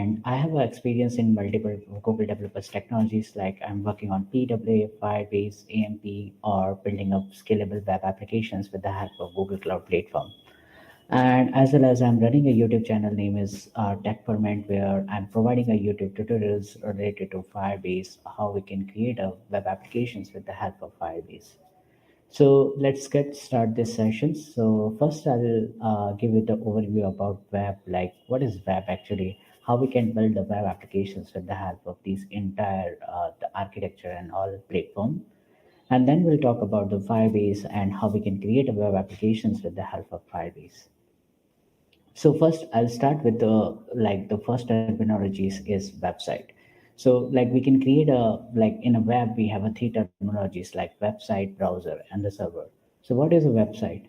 and I have experience in multiple Google developers technologies, like I'm working on PWA, Firebase, AMP, or building up scalable web applications with the help of Google Cloud Platform. And as well as I'm running a YouTube channel name is Tech Ferment, where I'm providing a YouTube tutorials related to Firebase, how we can create a web applications with the help of Firebase. So let's get start this session. So first I will give you the overview about web, like what is web actually, how we can build the web applications with the help of these entire the architecture and all platform. And then we'll talk about the Firebase and how we can create a web applications with the help of Firebase. So first, I'll start with the first terminologies is website. So like we can create a like in a web we have a three terminologies like website, browser, and the server. So what is a website?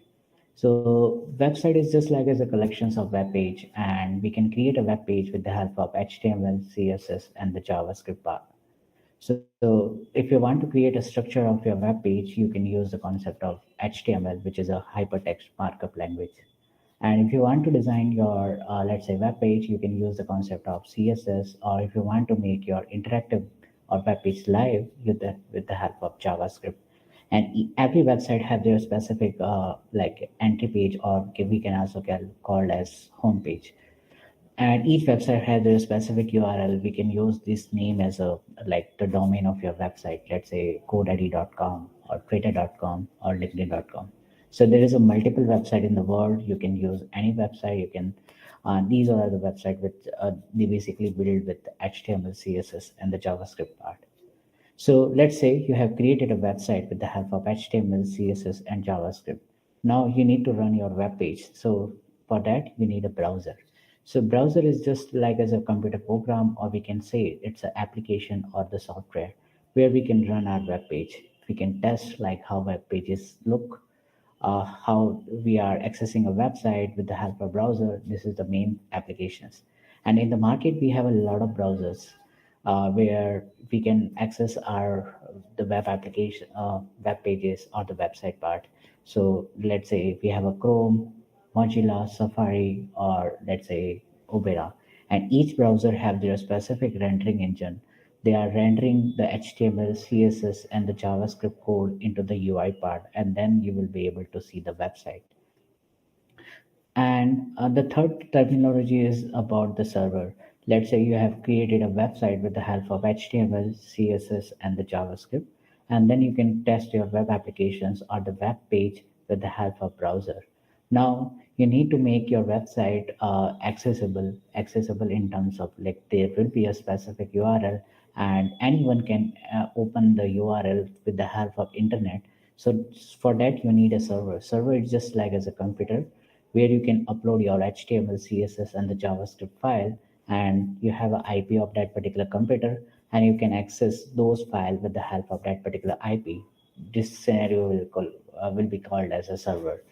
So website is just like as a collections of web page, and we can create a web page with the help of HTML, CSS, and the JavaScript part. So if you want to create a structure of your web page, you can use the concept of HTML, which is a hypertext markup language. And if you want to design your, let's say, web page, you can use the concept of CSS. Or if you want to make your interactive or web page live with the help of JavaScript. And every website have their specific like entry page, or we can also called as home page. And each website has their specific URL. We can use this name as a like the domain of your website. Let's say GoDaddy.com or Twitter.com or LinkedIn.com. So there is a multiple website in the world. You can use any website. You can these are the website which they basically build with HTML, CSS, and the JavaScript part. So let's say you have created a website with the help of HTML, CSS, and JavaScript. Now you need to run your web page. So for that, you need a browser. So browser is just like as a computer program, or we can say it's an application or the software where we can run our web page. We can test like how web pages look, how we are accessing a website with the help of browser. This is the main applications. And in the market, we have a lot of browsers where we can access our the web application, web pages or the website part. So let's say we have a Chrome, Mozilla, Safari, or let's say Opera, and each browser have their specific rendering engine. They are rendering the HTML, CSS, and the JavaScript code into the UI part, and then you will be able to see the website. And the third terminology is about the server. Let's say you have created a website with the help of HTML, CSS, and the JavaScript, and then you can test your web applications or the web page with the help of browser. Now you need to make your website accessible in terms of like there will be a specific URL, and anyone can open the URL with the help of internet. So for that you need a server. Server is just like as a computer where you can upload your HTML, CSS, and the JavaScript file, and you have an IP of that particular computer, and you can access those files with the help of that particular IP. This scenario will be called as a server.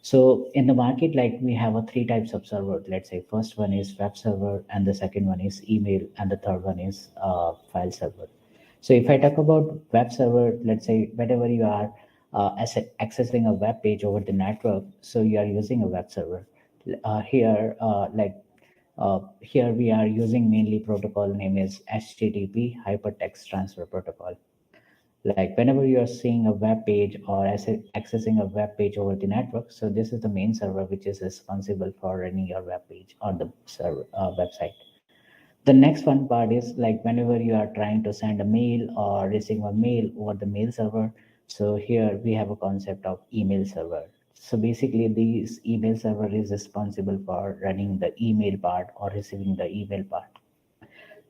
So in the market, like we have a three types of server. Let's say first one is web server, and the second one is email, and the third one is file server. So if I talk about web server, let's say whenever you are accessing a web page over the network, so you are using a web server. Here we are using mainly protocol name is HTTP Hypertext Transfer Protocol. Like whenever you are seeing a web page or accessing a web page over the network, so this is the main server which is responsible for running your web page or the server website. The next one part is like whenever you are trying to send a mail or receive a mail over the mail server. So here we have a concept of email server. So basically this email server is responsible for running the email part or receiving the email part.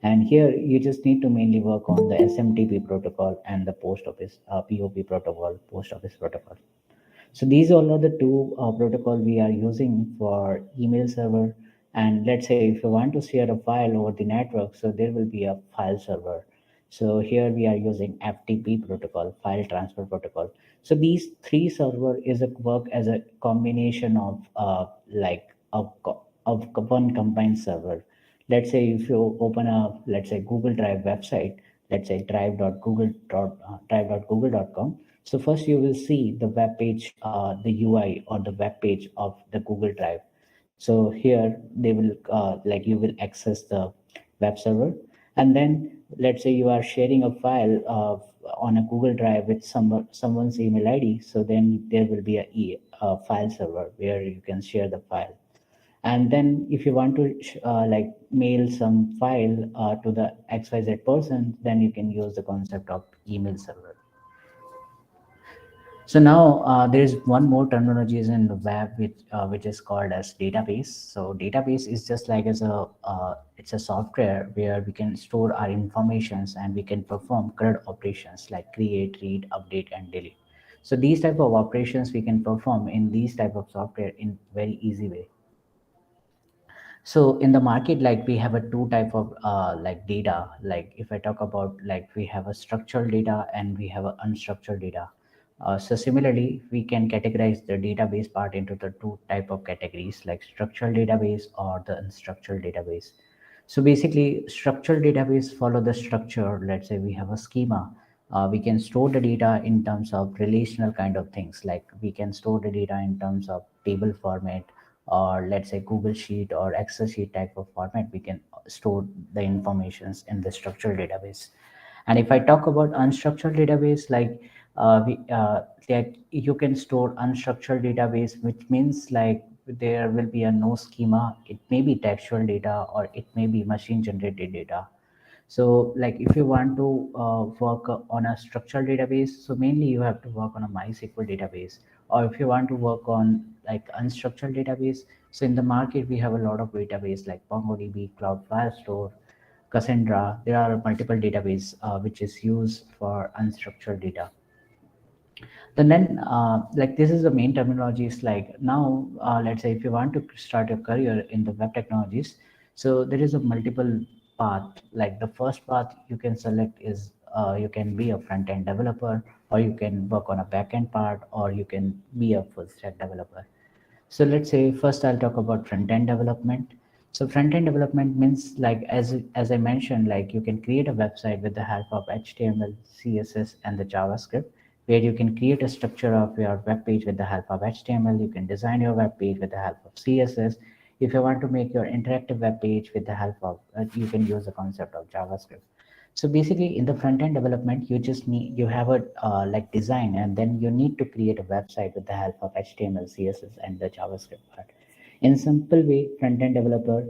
And here you just need to mainly work on the SMTP protocol and the post office POP protocol, post office protocol. So these all are the two protocol we are using for email server. And let's say if you want to share a file over the network, so there will be a file server. So here we are using FTP protocol, file transfer protocol. So these three server is a work as a combination of of one combined server. Let's say if you open a let's say Google Drive website, let's say drive.google.com. So first you will see the web page, the UI or the web page of the Google Drive. So here they will like you will access the web server, and then let's say you are sharing a file on a Google Drive with someone's email ID. So then there will be a file server where you can share the file. And then if you want to like mail some file to the XYZ person, then you can use the concept of email server. So now there is one more terminology is in the web which is called as database. So database is just like as a it's a software where we can store our informations and we can perform CRUD operations like create, read, update, and delete. So these type of operations we can perform in these type of software in very easy way. So in the market, like we have a two type of like data. Like if I talk about like we have a structured data and we have a unstructured data. So similarly, we can categorize the database part into the two type of categories like structured database or the unstructured database. So basically, structured database follow the structure. Let's say we have a schema. We can store the data in terms of relational kind of things. Like we can store the data in terms of table format, or let's say Google Sheet or Excel sheet type of format. We can store the informations in the structured database. And if I talk about unstructured database, like you can store unstructured database, which means like there will be a no schema. It may be textual data or it may be machine generated data. So like if you want to work on a structured database, so mainly you have to work on a MySQL database. Or if you want to work on like unstructured database, so in the market we have a lot of database like MongoDB, Cloud Firestore, Cassandra. There are multiple database which is used for unstructured data. Then like this is the main terminologies. Like now let's say if you want to start your career in the web technologies, so there is a multiple path. Like the first path you can select is you can be a front end developer, or you can work on a back end part, or you can be a full stack developer. So let's say first I'll talk about front-end development. So front-end development means like as I mentioned, like you can create a website with the help of HTML, CSS, and the JavaScript, where you can create a structure of your web page with the help of HTML. You can design your web page with the help of CSS. If you want to make your interactive web page with the help of, you can use the concept of JavaScript. So basically, in the front end development, you have a like design, and then you need to create a website with the help of HTML, CSS, and the JavaScript part. In simple way, front end developer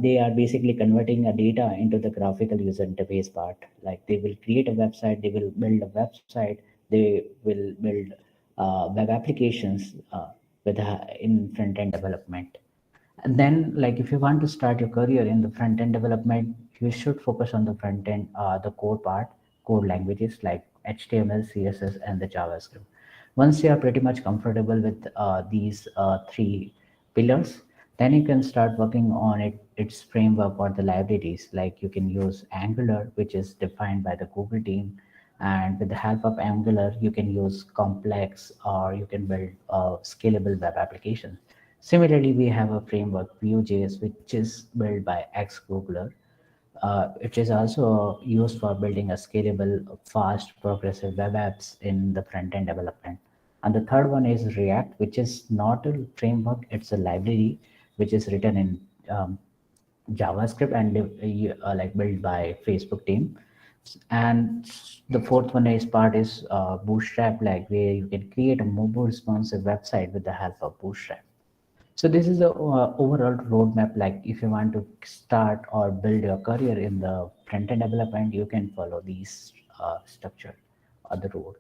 they are basically converting a data into the graphical user interface part. Like they will create a website, they will build a website, they will build web applications in front end development. And then, like, if you want to start your career in the front end development, you should focus on the front end, the core part, core languages like HTML, CSS, and the JavaScript. Once you are pretty much comfortable with these three pillars, then you can start working on its framework or the libraries. Like you can use Angular, which is defined by the Google team, and with the help of Angular, you can use complex or you can build scalable web applications. Similarly, we have a framework Vue.js, which is built by ex-Googler. It is also used for building a scalable, fast, progressive web apps in the front-end development. And the third one is React, which is not a framework; it's a library which is written in JavaScript and like built by Facebook team. And the fourth one is part is Bootstrap, like where you can create a mobile responsive website with the help of Bootstrap. So this is the overall roadmap. Like if you want to start or build your career in the front-end development, you can follow these structure or the road.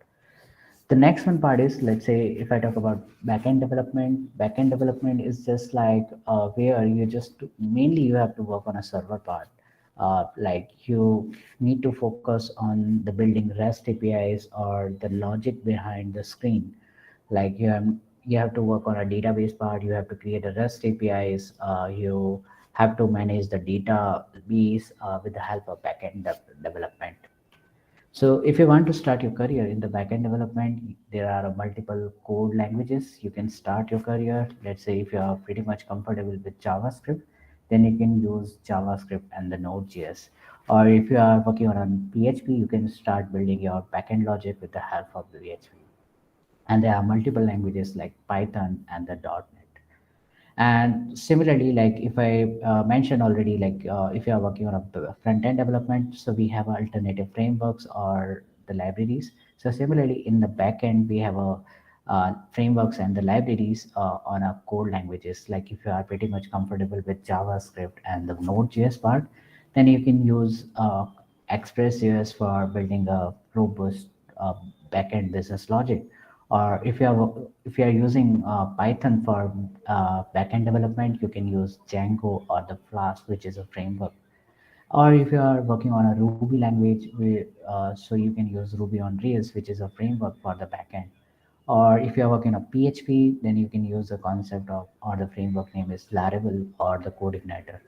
The next one part is, let's say if I talk about back-end development is just like where you just mainly you have to work on a server part. Like you need to focus on the building REST APIs or the logic behind the screen. Like you have to work on a database part, you have to create a REST APIs, you have to manage the database with the help of development. So if you want to start your career in the backend development, there are multiple code languages you can start your career. Let's say if you are pretty much comfortable with JavaScript, then you can use JavaScript and the Node.js. Or if you are working on PHP, you can start building your backend logic with the help of the PHP. And there are multiple languages like Python and the .NET. And similarly, like if I mentioned already, like if you are working on a front end development, so we have alternative frameworks or the libraries. So similarly, in the back end, we have a frameworks and the libraries on our core languages. Like if you are pretty much comfortable with JavaScript and the Node.js part, then you can use Express.js for building a robust backend business logic. Or if you are using Python for backend development, you can use Django or the Flask, which is a framework. Or if you are working on a Ruby language, so you can use Ruby on Rails, which is a framework for the backend. Or if you are working on PHP, then you can use the concept of or the framework name is Laravel or the Code Igniter.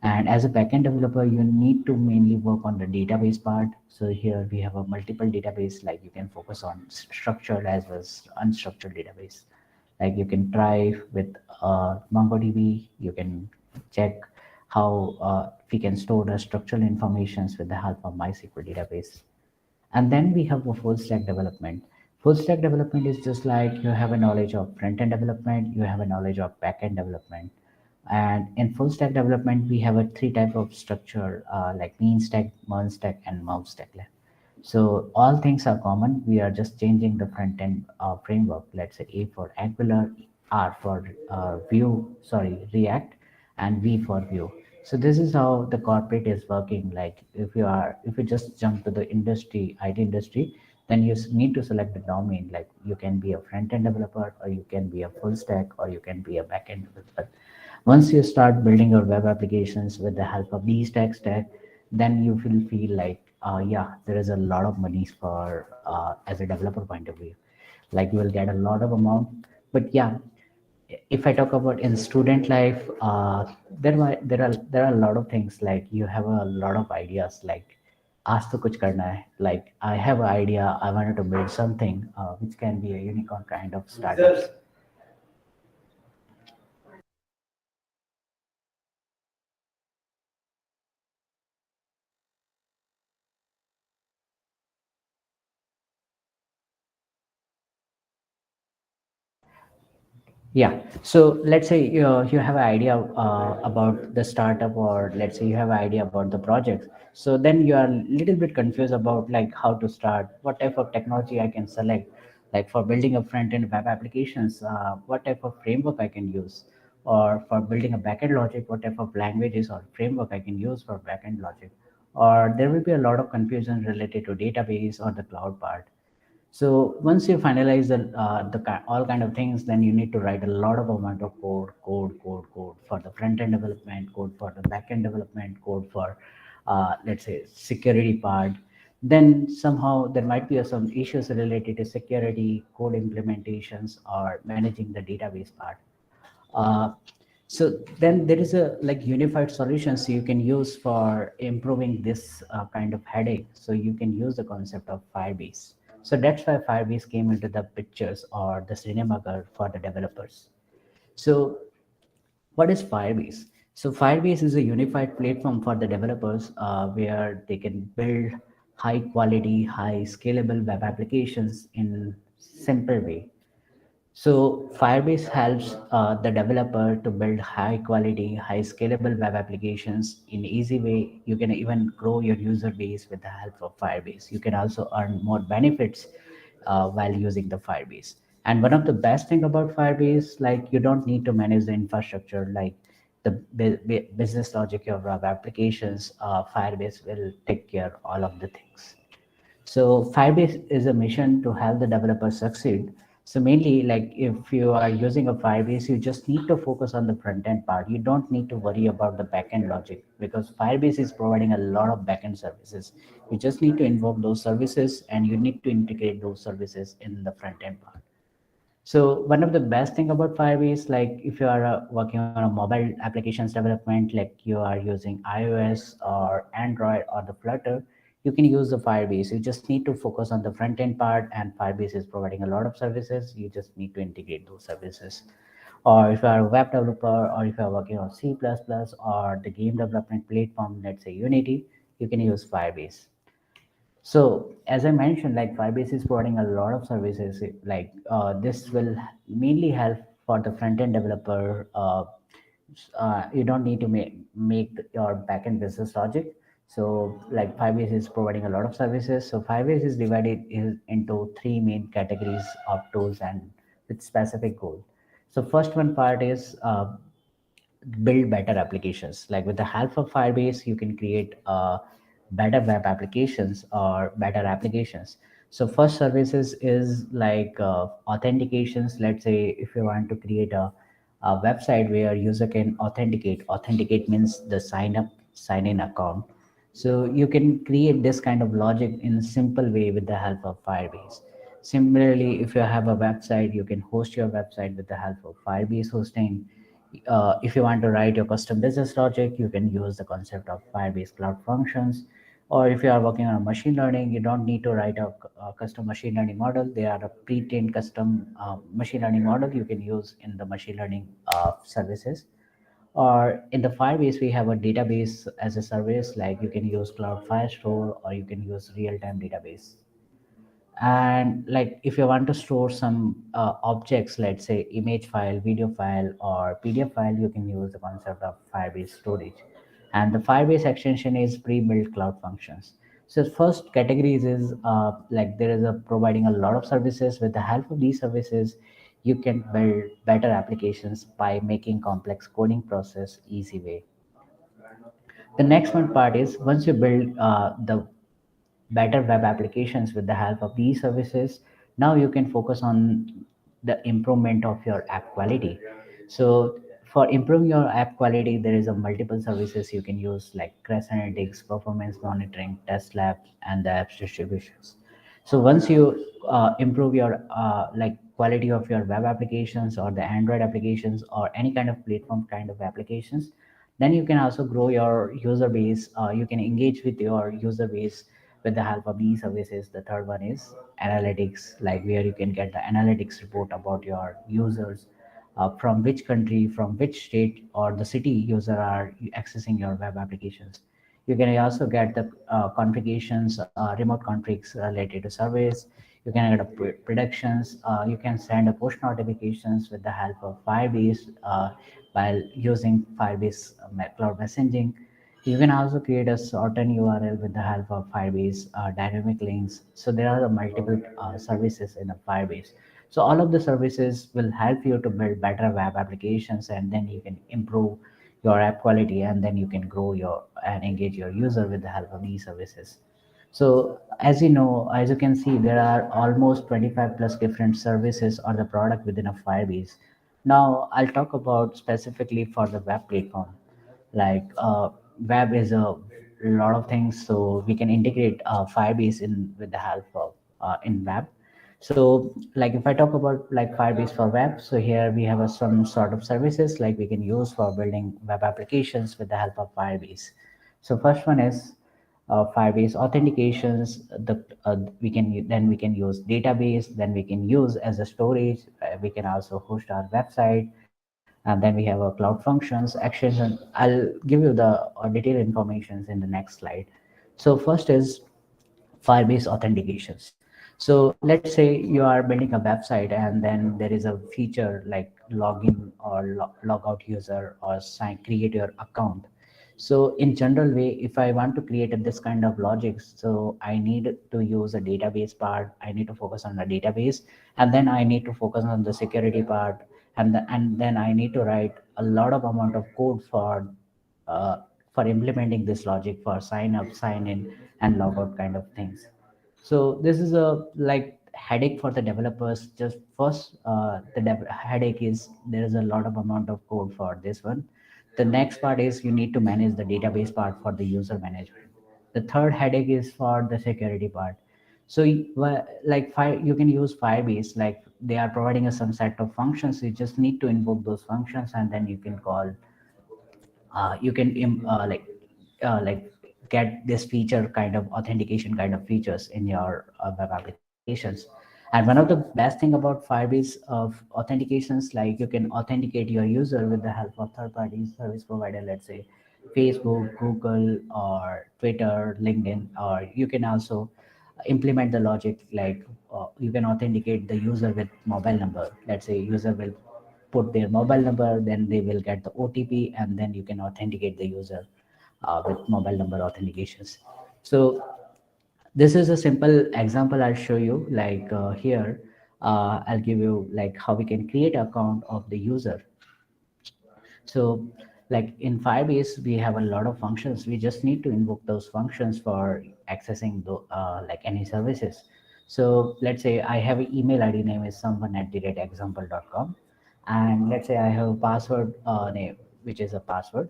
And as a backend developer, you need to mainly work on the database part. So here we have a multiple database, like you can focus on structured as well as unstructured database. Like you can try with MongoDB, you can check how we can store the structural informations with the help of MySQL database. And then we have a full stack development. Full stack development is just like you have a knowledge of front end development, you have a knowledge of back end development. And in full stack development, we have a three type of structure like mean stack, merge stack, and merge stack. So all things are common. We are just changing the front end framework. Let's say A for Angular, R for React, and V for Vue. So this is how the corporate is working. Like if you just jump to the industry, IT industry, then you need to select the domain. Like you can be a front end developer, or you can be a full stack, or you can be a back end developer. Once you start building your web applications with the help of these tech stack, then you will feel like yeah, there is a lot of money for as a developer point of view. Like you will get a lot of amount. But yeah, if I talk about in student life, there are a lot of things. Like you have a lot of ideas, like आज तो कुछ करना है. Like I have an idea, I wanted to build something which can be a unicorn kind of startups. Yeah. So let's say you have an idea about the startup, or let's say you have an idea about the project. So then you are a little bit confused about like how to start, what type of technology I can select, like for building a front end web applications, what type of framework I can use, or for building a backend logic, what type of languages or framework I can use for backend logic. Or there will be a lot of confusion related to database or the cloud part. So once you finalize all kind of things, then you need to write a lot of amount of code for the front end development, code for the back end development, code for let's say security part. Then somehow there might be some issues related to security, code implementations, or managing the database part. Uh, so then there is a like unified solutions you can use for improving this kind of headache. So you can use the concept of Firebase. So that's why Firebase came into the pictures or the cinema girl for the developers. So what is Firebase? So Firebase is a unified platform for the developers where they can build high quality, high scalable web applications in simple way. So Firebase helps the developer to build high quality, high scalable web applications in easy way. You can even grow your user base with the help of Firebase. You can also earn more benefits while using the Firebase. And one of the best thing about Firebase, like you don't need to manage the infrastructure, like the business logic of web applications. Firebase will take care all of the things. So Firebase is a mission to help the developers succeed. So mainly, like if you are using a Firebase, you just need to focus on the front end part. You don't need to worry about the backend logic because Firebase is providing a lot of backend services. You just need to invoke those services and you need to integrate those services in the front end part. So one of the best thing about Firebase, like if you are working on a mobile applications development, like you are using iOS or Android or the Flutter, you can use the Firebase. You just need to focus on the front end part, and Firebase is providing a lot of services. You just need to integrate those services. Or if you are a web developer, or if you are working on C++ or the game development platform, let's say Unity, you can use Firebase. So as I mentioned, like Firebase is providing a lot of services. Like this will mainly help for the front end developer, you don't need to make your backend business logic. So like Firebase is providing a lot of services. So Firebase is divided into three main categories of tools and with specific goal. So first one part is build better applications. Like with the help of Firebase, you can create better web applications or better applications. So first services is like authentications. Let's say if you want to create a website where user can authenticate. Authenticate means the sign in account. So you can create this kind of logic in simple way with the help of Firebase. Similarly, if you have a website, you can host your website with the help of Firebase hosting. If you want to write your custom business logic, you can use the concept of Firebase Cloud Functions. Or if you are working on machine learning, you don't need to write a custom machine learning model. They are a pre-trained custom machine learning model you can use in the machine learning services. Or in the Firebase, we have a database as a service, like you can use Cloud Firestore or you can use real-time database. And like if you want to store some objects, let's say image file, video file, or PDF file, you can use the concept of Firebase storage. And the Firebase extension is pre-built cloud functions. So first categories is like there is a providing a lot of services. With the help of these services, you can build better applications by making complex coding process easy way. The next one part is once you build the better web applications with the help of these services, now you can focus on the improvement of your app quality. So for improving your app quality, there is a multiple services you can use, like crash analytics, performance monitoring, test labs, and the apps distributions. So once you improve your like quality of your web applications or the Android applications or any kind of platform kind of applications, then you can also grow your user base. You can engage with your user base with the help of these services. The third one is analytics, like where you can get the analytics report about your users, from which country, from which state or the city user are accessing your web applications. You can also get the configurations, remote configs related to service. You can get a predictions. You can send a push notifications with the help of Firebase while using Firebase cloud messaging. You can also create a certain URL with the help of Firebase dynamic links. So there are multiple services in the Firebase. So all of the services will help you to build better web applications, and then you can improve your app quality, and then you can grow your and engage your user with the help of these services. So as you know, as you can see, there are almost 25 plus different services or the product within a Firebase. Now I'll talk about specifically for the web platform. Like web is a lot of things, so we can integrate Firebase in with the help of in web. So like if I talk about like Firebase for web, so here we have some sort of services like we can use for building web applications with the help of Firebase. So first one is Firebase authentications. We can then we can use database, then we can use as a storage. We can also host our website, and then we have a cloud functions actions. And I'll give you the detailed informations in the next slide. So first is Firebase authentications. So let's say you are building a website and then there is a feature like login or log out user or create your account. So in general way, if I want to create this kind of logic, so I need to use a database part. I need to focus on the database, and then I need to focus on the security part, and then I need to write a lot of amount of code uh, for implementing this logic for sign up, sign in, and log out kind of things. So this is a like headache for the developers. Just first, the headache is there is a lot of amount of code for this one. The next part is you need to manage the database part for the user management. The third headache is for the security part. So like you can use Firebase, like they are providing us some set of functions. You just need to invoke those functions, and then you can call you can like get this feature kind of authentication kind of features in your web applications. And one of the best thing about Firebase of authentications, like you can authenticate your user with the help of third party service provider, let's say Facebook, Google, or Twitter, LinkedIn. Or you can also implement the logic like you can authenticate the user with mobile number. Let's say user will put their mobile number, then they will get the OTP, and then you can authenticate the user with mobile number authentications. So this is a simple example I'll show you. Like here, I'll give you like how we can create an account of the user. So like in Firebase, we have a lot of functions. We just need to invoke those functions for accessing the like any services. So let's say I have an email ID name is someone at the rate example.com, and let's say I have a password name which is a password,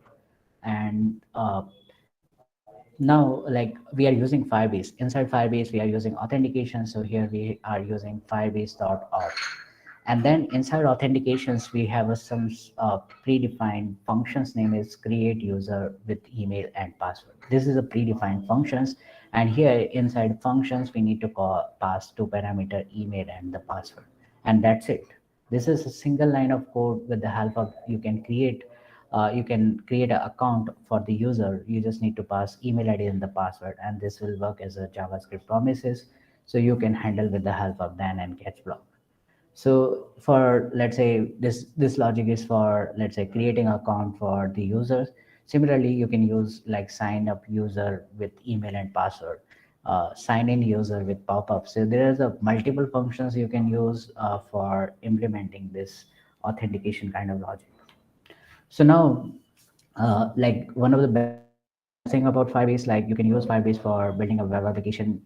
and now like we are using Firebase. Inside Firebase we are using authentication, so here we are using firebase.auth. And then inside authentications we have some predefined functions name is create user with email and password. This is a predefined functions, and here inside functions we need to pass two parameter email and the password, and that's it. This is a single line of code. With the help of you can create an account for the user. You just need to pass email ID and the password, and this will work as a JavaScript promises, so you can handle with the help of then and catch block. So for let's say this logic is for let's say creating account for the users. Similarly, you can use like sign up user with email and password, sign in user with pop-up. So there is a multiple functions you can use for implementing this authentication kind of logic. So now, like one of the best thing about Firebase, like you can use Firebase for building a web application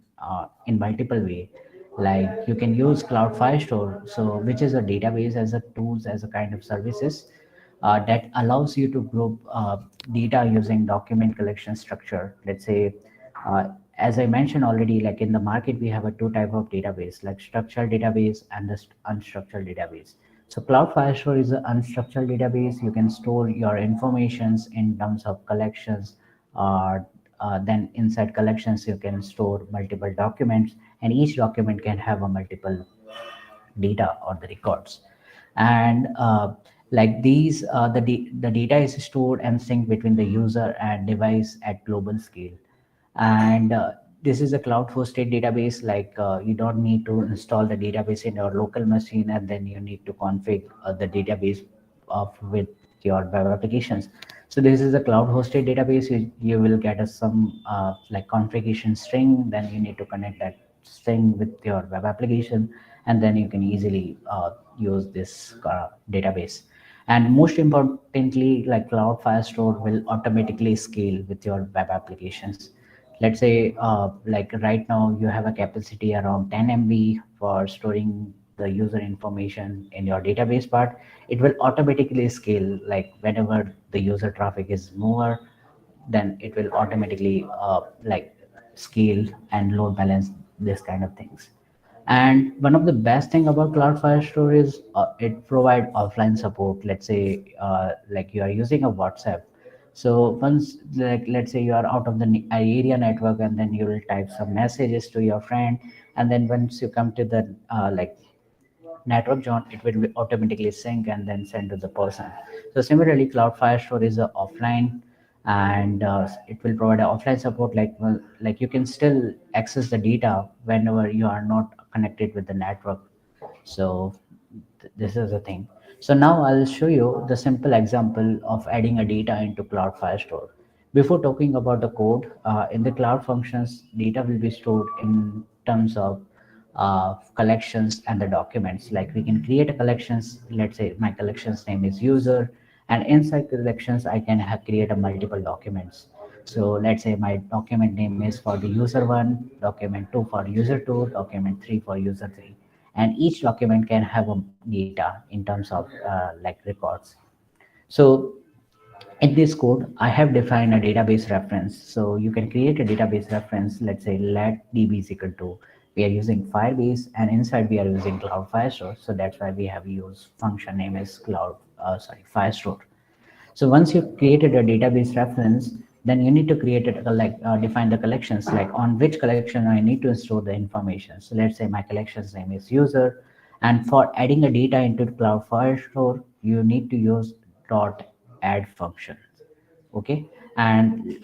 in multiple way. Like you can use Cloud Firestore, so which is a database as a tools as a kind of services that allows you to group data using document collection structure. Let's say, as I mentioned already, like in the market we have a two type of database, like structured database and the unstructured database. So Cloud Firestore is an unstructured database. You can store your informations in terms of collections. Then inside collections, you can store multiple documents, and each document can have a multiple data or the records. And like these, the data is stored and synced between the user and device at global scale. And this is a cloud hosted database. Like you don't need to install the database in your local machine, and then you need to config the database of with your web applications. So this is a cloud hosted database. You will get a some like configuration string, then you need to connect that string with your web application, and then you can easily use this database. And most importantly, like Cloud Firestore will automatically scale with your web applications. Let's say like right now you have a capacity around 10 MB for storing the user information in your database part. It will automatically scale, like whenever the user traffic is more, then it will automatically like scale and load balance this kind of things. And one of the best thing about Cloud Firestore is it provide offline support. Let's say like you are using a WhatsApp. So once like let's say you are out of the area network, and then you will type some messages to your friend, and then once you come to the like network zone, it will be automatically sync and then send to the person. So similarly, Cloud Firestore is a offline, and it will provide a offline support. Like well, like you can still access the data whenever you are not connected with the network. So this is the thing. So now I'll show you the simple example of adding a data into Cloud Firestore. Before talking about the code, in the cloud functions, data will be stored in terms of collections and the documents. Like we can create a collections. Let's say my collections name is user, and inside collections I can have create a multiple documents. So let's say my document name is for the user one, document two for user two, document three for user three, and each document can have a data in terms of like records. So in this code, I have defined a database reference. So you can create a database reference. Let's say let db is equal to, we are using Firebase, and inside we are using Cloud Firestore. So that's why we have used function name is Firestore. So once you've created a database reference, then you need to create it like define the collections, like on which collection I need to store the information. So let's say my collections name is user, and for adding a data into the Cloud Firestore, you need to use dot add function. Okay, and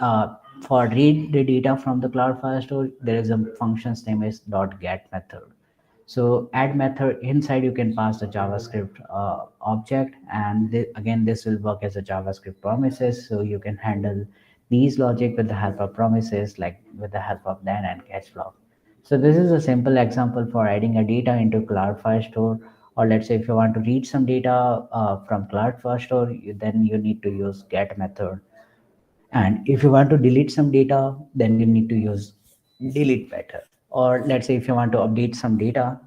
for read the data from the Cloud Firestore, there is a function's name is dot get method. So add method inside you can pass the JavaScript object, and again this will work as a JavaScript promises. So you can handle these logic with the help of promises, like with the help of then and catch block. So this is a simple example for adding a data into Cloud Firestore. Or let's say if you want to read some data from Cloud Firestore, then you need to use get method. And if you want to delete some data, then you need to use delete method. Or let's say if you want to update some data,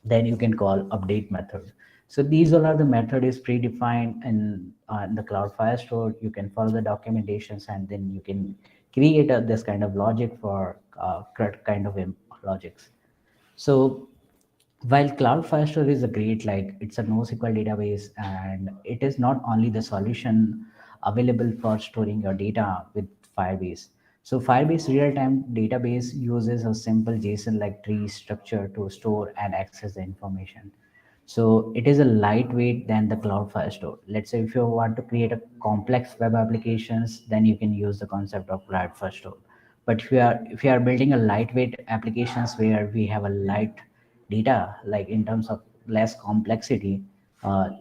then you can call update method. So these all are the method is predefined in the Cloud Firestore. You can follow the documentations, and then you can create this kind of logic for kind of logics. So while Cloud Firestore is a great, like it's a NoSQL database, and it is not only the solution available for storing your data with Firebase. So Firebase real-time database uses a simple JSON-like tree structure to store and access the information. So it is a lightweight than the Cloud Firestore. Let's say if you want to create a complex web applications, then you can use the concept of Cloud Firestore. But if you are building a lightweight applications where we have a light data, like in terms of less complexity,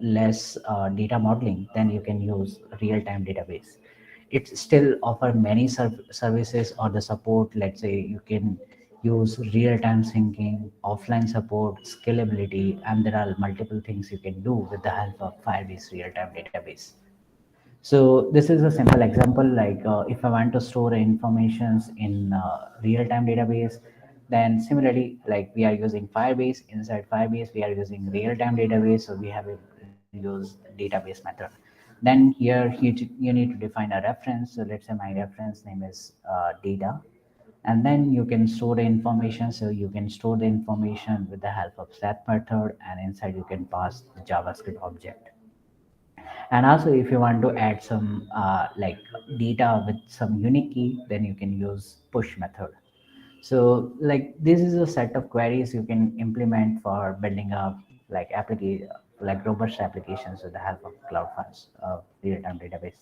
less data modeling, then you can use real-time database. It still offer many services or the support. Let's say you can use real-time syncing, offline support, scalability, and there are multiple things you can do with the help of Firebase real-time database. So this is a simple example, like if I want to store informations in real-time database, then similarly, like we are using Firebase, inside Firebase, we are using real-time database, so we have to use database method. Then here you need to define a reference. So let's say my reference name is data, and then you can store the information. So you can store the information with the help of set method, and inside you can pass the JavaScript object. And also if you want to add some like data with some unique key, then you can use push method. So like this is a set of queries you can implement for building up like application, like robust applications with the help of cloud funds real-time database.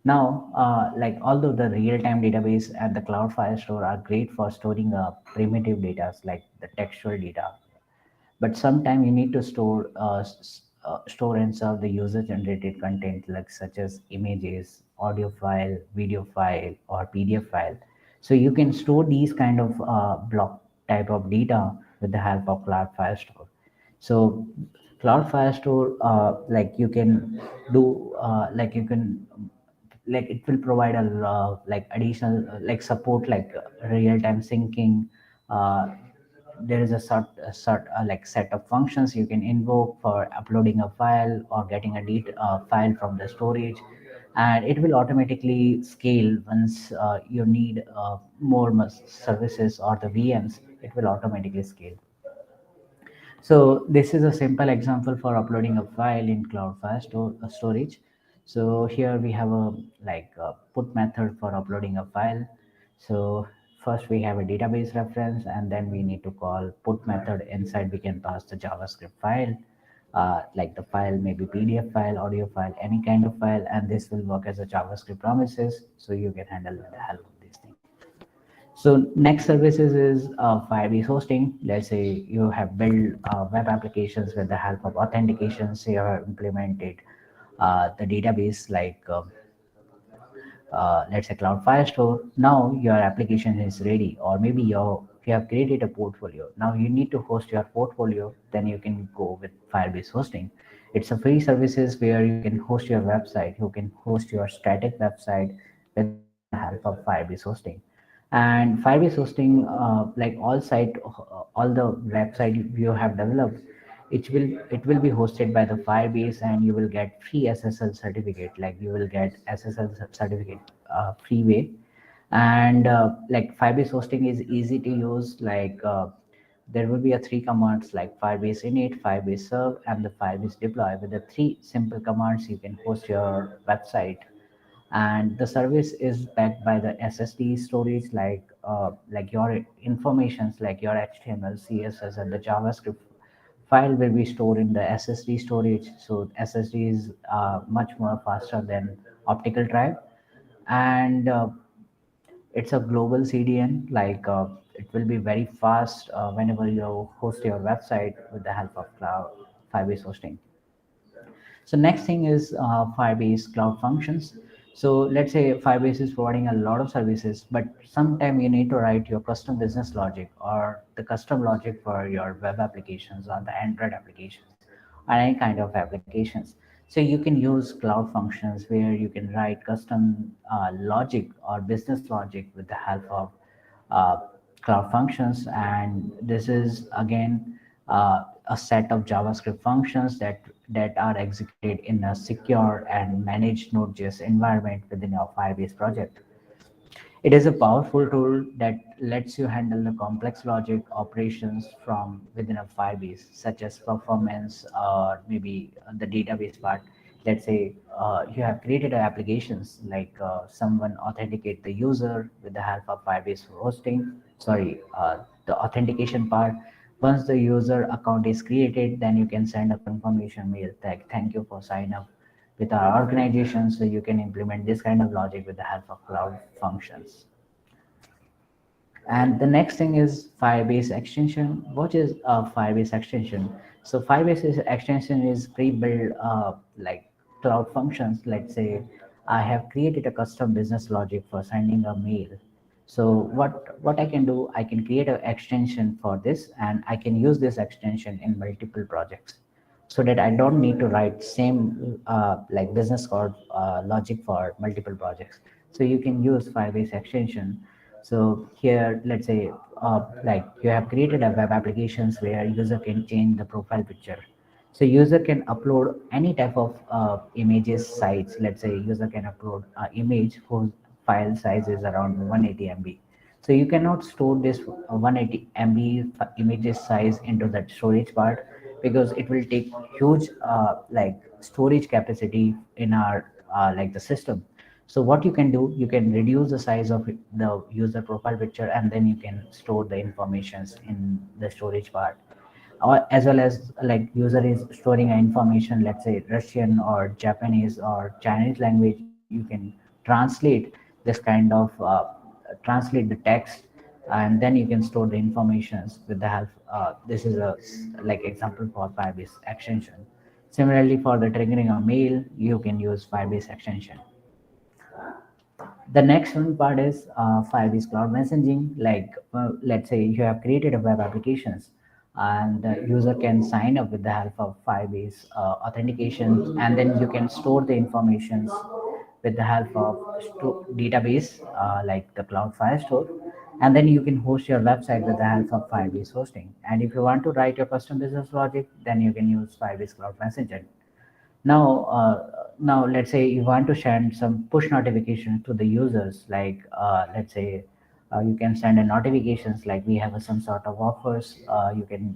Now like although the real-time database and the cloud file store are great for storing primitive data like the textual data, but sometimes you need to store and serve the user generated content like such as images, audio file, video file, or PDF file. So you can store these kind of block type of data with the help of cloud firestore. So cloud firestore like you can do like you can like it will provide a like additional like support like real time syncing. There is a like set of functions you can invoke for uploading a file or getting a file from the storage, and it will automatically scale once you need more services or the VMs. It will automatically scale. So this is a simple example for uploading a file in cloud file storage. So here we have a like a put method for uploading a file. So first we have a database reference, and then we need to call put method. Inside we can pass the JavaScript file, like the file maybe PDF file, audio file, any kind of file, and this will work as a JavaScript promises. So you can handle with the help of these things. So next services is Firebase hosting. Let's say you have built web applications with the help of authentication. So you have implemented the database like let's say Cloud Firestore. Now your application is ready, or maybe you have created a portfolio. Now you need to host your portfolio. Then you can go with Firebase hosting. It's a free services where you can host your website. You can host your static website with the help of Firebase hosting. And Firebase hosting, like all the website you have developed, it will be hosted by the Firebase, and you will get free SSL certificate. Like you will get SSL certificate free way. And like Firebase hosting is easy to use. Like there will be a three commands like Firebase init, Firebase serve, and the Firebase deploy. With the three simple commands, you can host your website, and the service is backed by the SSD storage, like your informations like your HTML, CSS, and the JavaScript file will be stored in the SSD storage. So SSD is much more faster than optical drive, and it's a global CDN. Like it will be very fast whenever you host your website with the help of cloud Firebase hosting. So next thing is Firebase Cloud Functions. So let's say Firebase is providing a lot of services, but sometime you need to write your custom business logic or the custom logic for your web applications or the Android applications or any kind of applications. So you can use Cloud Functions where you can write custom logic or business logic with the help of uh, Cloud Functions, and this is again a set of JavaScript functions that are executed in a secure and managed Node.js environment within your Firebase project. It is a powerful tool that lets you handle the complex logic operations from within a Firebase, such as performance or maybe the database part. Let's say you have created applications like someone authenticate the user with the help of Firebase hosting. Sorry, the authentication part. Once the user account is created, then you can send a confirmation mail like thank you for sign up with our organization, so you can implement this kind of logic with the help of cloud functions. And the next thing is Firebase extension. What is a Firebase extension? So Firebase extension is pre-built like cloud functions. Let's say I have created a custom business logic for sending a mail. So what I can do, I can create an extension for this, and I can use this extension in multiple projects, so that I don't need to write same like business code logic for multiple projects. So you can use Firebase extension. So here, let's say, like you have created a web applications where user can change the profile picture. So user can upload any type of images size. Let's say user can upload image whose file size is around 180 MB. So you cannot store this 180 MB images size into that storage part, because it will take huge like storage capacity in our like the system. So what you can do, you can reduce the size of the user profile picture, and then you can store the informations in the storage part. Or as well as like user is storing information, let's say Russian or Japanese or Chinese language, you can translate this kind of translate the text, and then you can store the informations with the help. This is a like example for Firebase extension. Similarly, for the triggering a mail, you can use Firebase extension. The next one part is Firebase Cloud Messaging. Like, let's say you have created a web applications, and the user can sign up with the help of Firebase authentication, and then you can store the informations with the help of database like the Cloud Firestore, and then you can host your website with the help of Firebase hosting. And if you want to write your custom business logic, then you can use Firebase Cloud Messenger. Now let's say you want to send some push notification to the users, like let's say you can send a notifications like we have some sort of offers. You can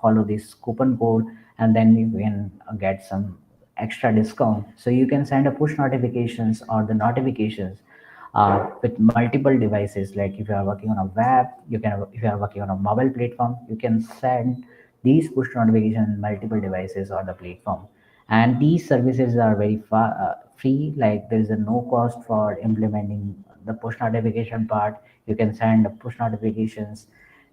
follow this coupon code, and then you can get some extra discount. So you can send a push notifications or the notifications with multiple devices. Like if you are working on a web, you can, if you are working on a mobile platform, you can send these push notifications multiple devices or the platform. And these services are very free, like there is a no cost for implementing the push notification part. You can send push notifications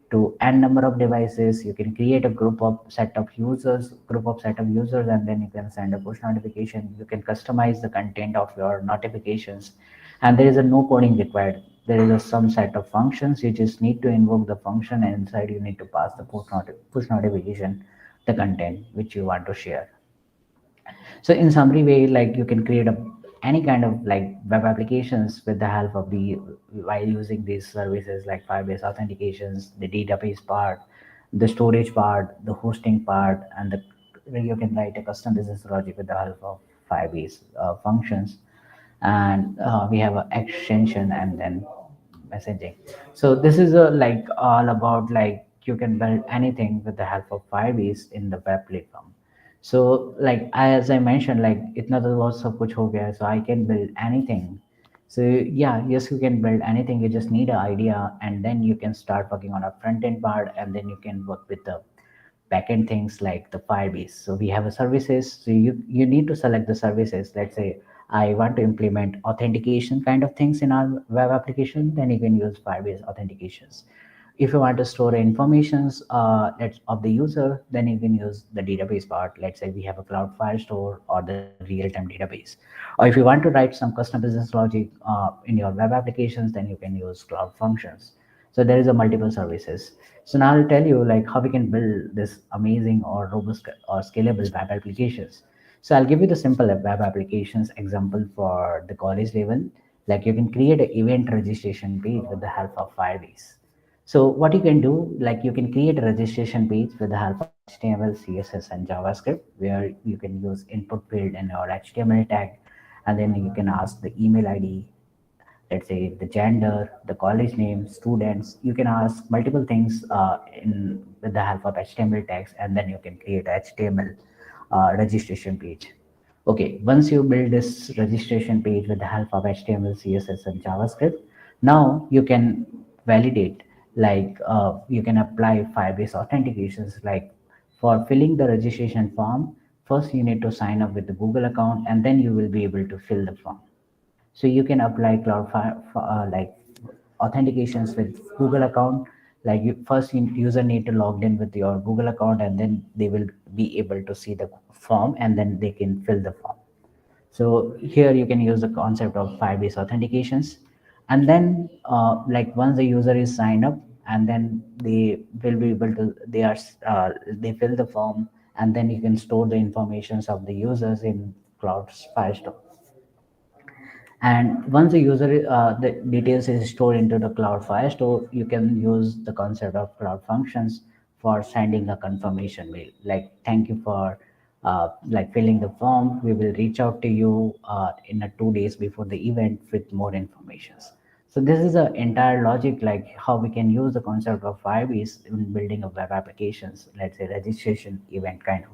to n number of devices. You can create a group of set of users, and then you can send a push notification. You can customize the content of your notifications, and there is a no coding required. There is some set of functions. You just need to invoke the function, and inside you need to pass the push notification, the content which you want to share. So in summary way, like you can create any kind of like web applications with the help of the, while using these services like Firebase authentications, the database part, the storage part, the hosting part, and the, you can write a custom business logic with the help of Firebase functions. And we have an extension and then messaging. So this is a like all about like you can build anything with the help of Firebase in the web platform. So like as I mentioned, like itna to bahut sab kuch ho gaya, so I can build anything. So yeah, yes, you can build anything. You just need an idea, and then you can start working on a front end part, and then you can work with the backend things like the Firebase. So we have a services. So you need to select the services. Let's say I want to implement authentication kind of things in our web application, then you can use Firebase authentications. If you want to store informations of the user, then you can use the database part. Let's say we have a cloud firestore or the real-time database. Or if you want to write some custom business logic in your web applications, then you can use cloud functions. So there is a multiple services. So now I'll tell you like how we can build this amazing or robust or scalable web applications. So I'll give you the simple web applications example for the college level. Like you can create an event registration page with the help of Firebase. So what you can do, like you can create a registration page with the help of HTML, CSS, and JavaScript, where you can use input field in your HTML tag, and then you can ask the email ID, let's say the gender, the college name, students. You can ask multiple things in with the help of HTML tags, and then you can create a HTML registration page. Okay, once you build this registration page with the help of HTML, CSS, and JavaScript, now you can validate, like you can apply Firebase authentications. Like for filling the registration form, first you need to sign up with the Google account, and then you will be able to fill the form. So you can apply like authentications with Google account. Like you first user need to log in with your Google account, and then they will be able to see the form, and then they can fill the form. So here you can use the concept of Firebase authentications, and then like once the user is signed up, and then they will be able to they fill the form, and then you can store the informations of the users in Cloud Firestore. And once the user the details is stored into the Cloud Firestore, you can use the concept of Cloud Functions for sending a confirmation mail. Like thank you for like filling the form. We will reach out to you in a 2 days before the event with more informations. So this is the entire logic, like how we can use the concept of Firebase in building a web applications. Let's say registration event kind of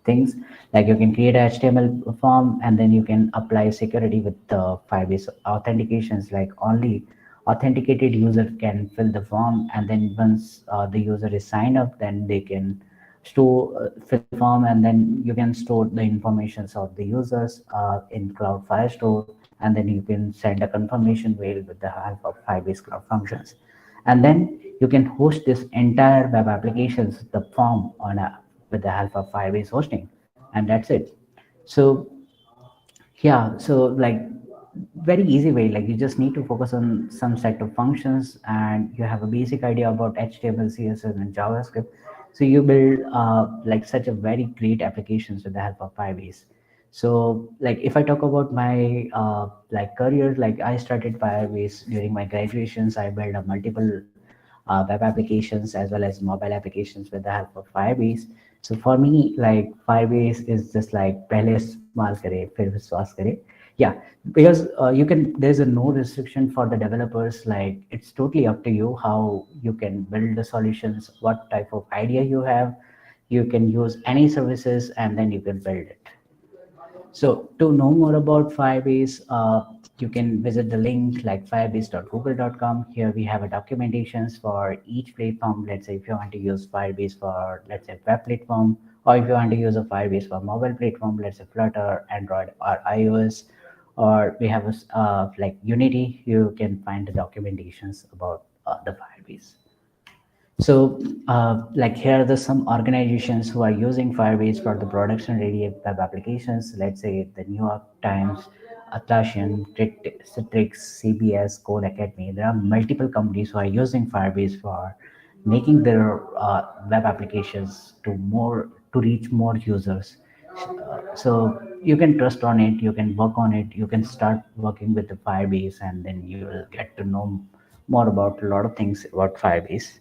things. Like you can create a HTML form, and then you can apply security with the Firebase authentications. Like only authenticated user can fill the form, and then once the user is signed up, then they can fill the form, and then you can store the informations of the users in Cloud Firestore, and then you can send a confirmation mail with the help of Firebase Cloud Functions. And then you can host this entire web applications, the form on a with the help of Firebase hosting, and that's it. So yeah, so like very easy way, like you just need to focus on some set of functions, and you have a basic idea about HTML, CSS, and JavaScript. So you build like such a very great applications with the help of Firebase. So like if I talk about my like career, like I started Firebase during my graduations. I built a multiple web applications as well as mobile applications with the help of Firebase. So for me, like Firebase is just like pehle istemol kare, fir viswas kare. Yeah, because you can. There's a no restriction for the developers. Like it's totally up to you how you can build the solutions, what type of idea you have. You can use any services, and then you can build it. So to know more about Firebase, you can visit the link like firebase.google.com. Here we have a documentations for each platform. Let's say if you want to use Firebase for, let's say, web platform, or if you want to use a Firebase for mobile platform, let's say Flutter, Android, or iOS, or we have a like Unity. You can find the documentations about the Firebase. So, like here are some organizations who are using Firebase for the production ready web applications. Let's say the New York Times, Atlassian, Citrix, CBS, Code Academy. There are multiple companies who are using Firebase for making their web applications to reach more users. So you can trust on it, you can work on it, you can start working with the Firebase, and then you will get to know more about a lot of things about Firebase.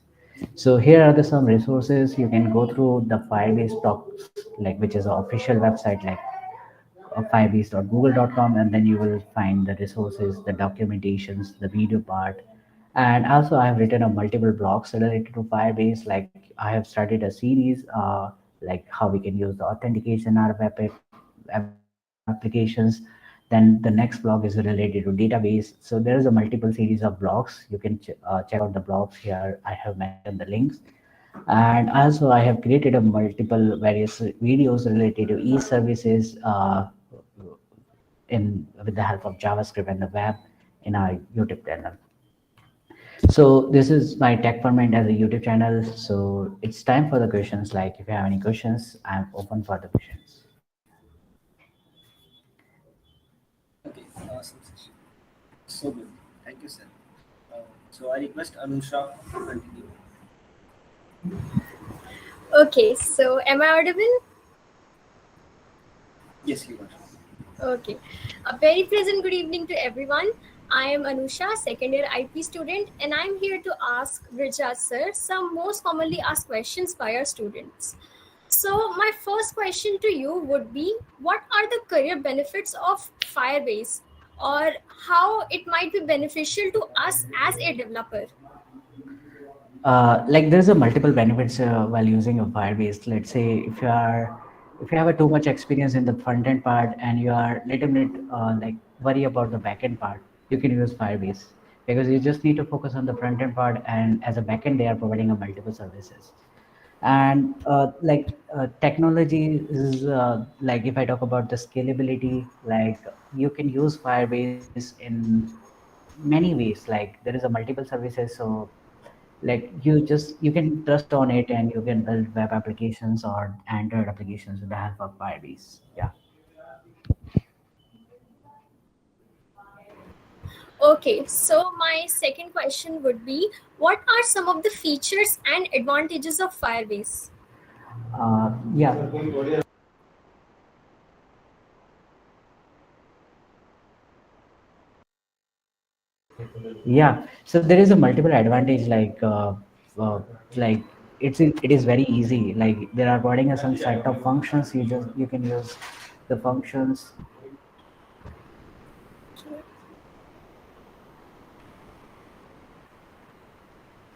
So here are some resources you can go through the Firebase talks, like which is an official website, like firebase.google.com, and then you will find the resources, the documentations, the video part. And also I have written a multiple blogs related to Firebase. Like I have started a series like how we can use the authentication in our web applications. Then the next blog is related to database. So there is a multiple series of blogs. You can check out the blogs here. I have mentioned the links. And also I have created a multiple various videos related to e-services in with the help of JavaScript and the web in our YouTube channel. So this is my Tech Ferment as a YouTube channel. So it's time for the questions. Like if you have any questions, I'm open for the questions. Okay, awesome session. So good. Thank you, sir. So I request Anusha to continue. Okay, so am I audible? Yes, you are. Okay. A very pleasant good evening to everyone. I am Anusha, second year IP student, and I'm here to ask Vrijraj sir some most commonly asked questions by our students. So, my first question to you would be, what are the career benefits of Firebase, or how it might be beneficial to us as a developer? Like there's a multiple benefits while using a Firebase. Let's say if you have a too much experience in the front end part and you are little bit like worry about the back end part, you can use Firebase because you just need to focus on the front end part, and as a backend they are providing a multiple services. And technology is like if I talk about the scalability, like you can use Firebase in many ways. Like there is a multiple services, so like you can trust on it and you can build web applications or Android applications with the help of Firebase. Yeah. Okay, so my second question would be, what are some of the features and advantages of Firebase? Yeah. Yeah, so there is a multiple advantage uh, like it is very easy. Like there are providing some set of functions. You can use the functions.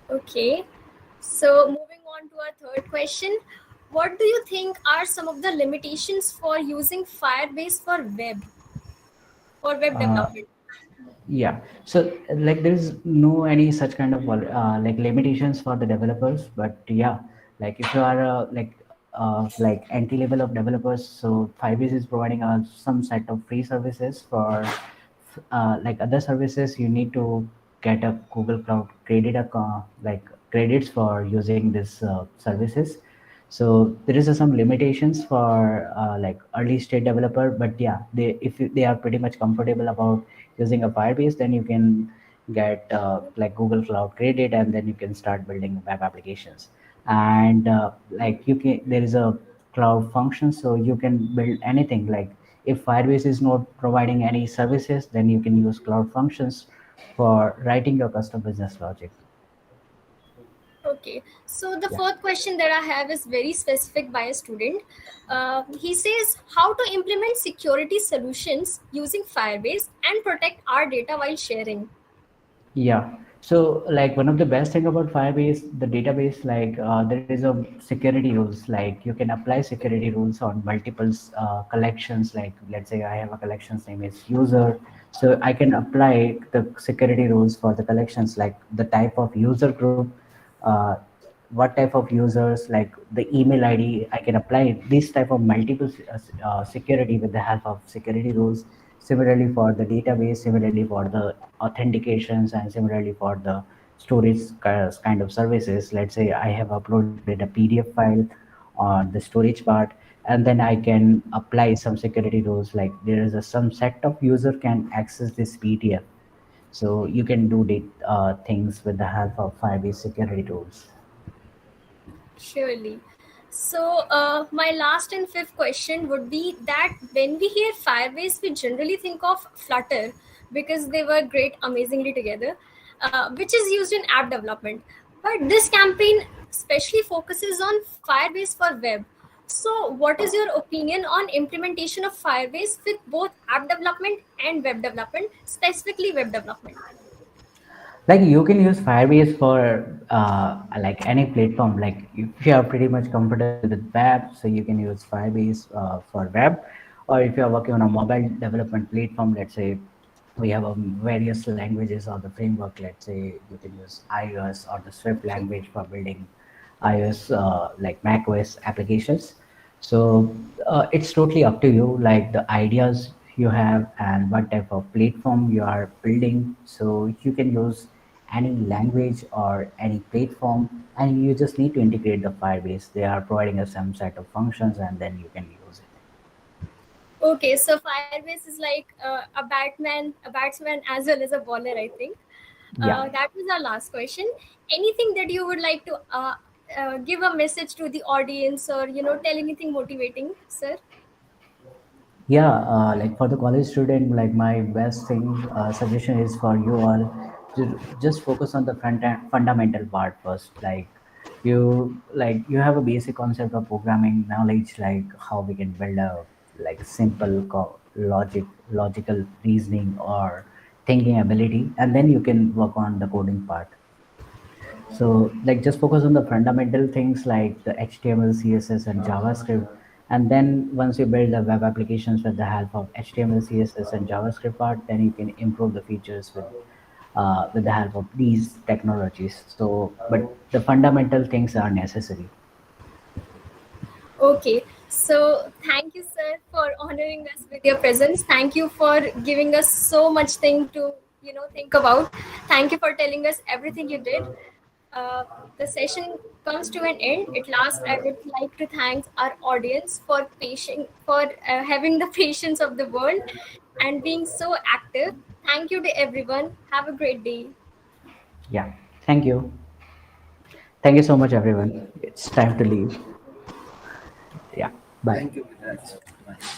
Okay, so moving on to our third question, what do you think are some of the limitations for using Firebase for web or web Uh, development? Yeah. So like there is no any such kind of like limitations for the developers, but yeah, like if you are like entry level of developers, so Firebase is providing some set of free services for like other services. You need to get a Google Cloud credit like credits for using these services. So there is some limitations for like early stage developer, but yeah, they are pretty much comfortable about using a Firebase, then you can get like Google Cloud credit, and then you can start building web applications. And like you can, there is a cloud function, so you can build anything. Like if Firebase is not providing any services, then you can use cloud functions for writing your custom business logic. Okay, so the Yeah. fourth question that I have is very specific by a student. He says how to implement security solutions using Firebase and protect our data while sharing. Yeah. So like one of the best thing about Firebase, the database, like there is a security rules. Like you can apply security rules on multiple collections. Like let's say I have a collections name is user, so I can apply the security rules for the collections, like the type of user group, uh, what type of users, like the email ID. I can apply this type of multiple security with the help of security rules. Similarly for the database, similarly for the authentications, and similarly for the storage kind of services. Let's say I have uploaded a PDF file on the storage part, and then I can apply some security rules, like there is some set of user can access this PDF. So you can do the things with the help of Firebase security tools. Surely. So, my last and fifth question would be that when we hear Firebase, we generally think of Flutter because they were great amazingly together, which is used in app development. But this campaign especially focuses on Firebase for web. So, what is your opinion on implementation of Firebase with both app development and web development, specifically web development? Like you can use Firebase for like any platform. Like if you are pretty much comfortable with web, so you can use Firebase for web. Or if you are working on a mobile development platform, let's say we have various languages or the framework. Let's say you can use iOS or the Swift Okay. language for building iOS like macOS applications. So it's totally up to you, like the ideas you have and what type of platform you are building. So you can use any language or any platform, and you just need to integrate the Firebase. They are providing us some set of functions, and then you can use it. Okay, so Firebase is like a batsman as well as a bowler, I think. Yeah. That was our last question. Anything that you would like to give a message to the audience, or tell anything motivating, sir? Yeah, like for the college student, like my best thing suggestion is for you all to just focus on the fundamental part first. Like you have a basic concept of programming knowledge, like how we can build a like simple logical reasoning or thinking ability, and then you can work on the coding part. So like just focus on the fundamental things like the HTML, CSS, and JavaScript. And then once you build the web applications with the help of HTML, CSS, and JavaScript part, then you can improve the features with the help of these technologies. So, but the fundamental things are necessary. Okay, so thank you, sir, for honoring us with your presence. Thank you for giving us so much thing to think about. Thank you for telling us everything you did. uh, the session comes to an end. At last, I would like to thank our audience for having the patience of the world and being so active. Thank you to everyone. Have a great day. Yeah. Thank you. Thank you so much, everyone. It's time to leave. Yeah. Bye. Thank you, Vrijraj. Bye.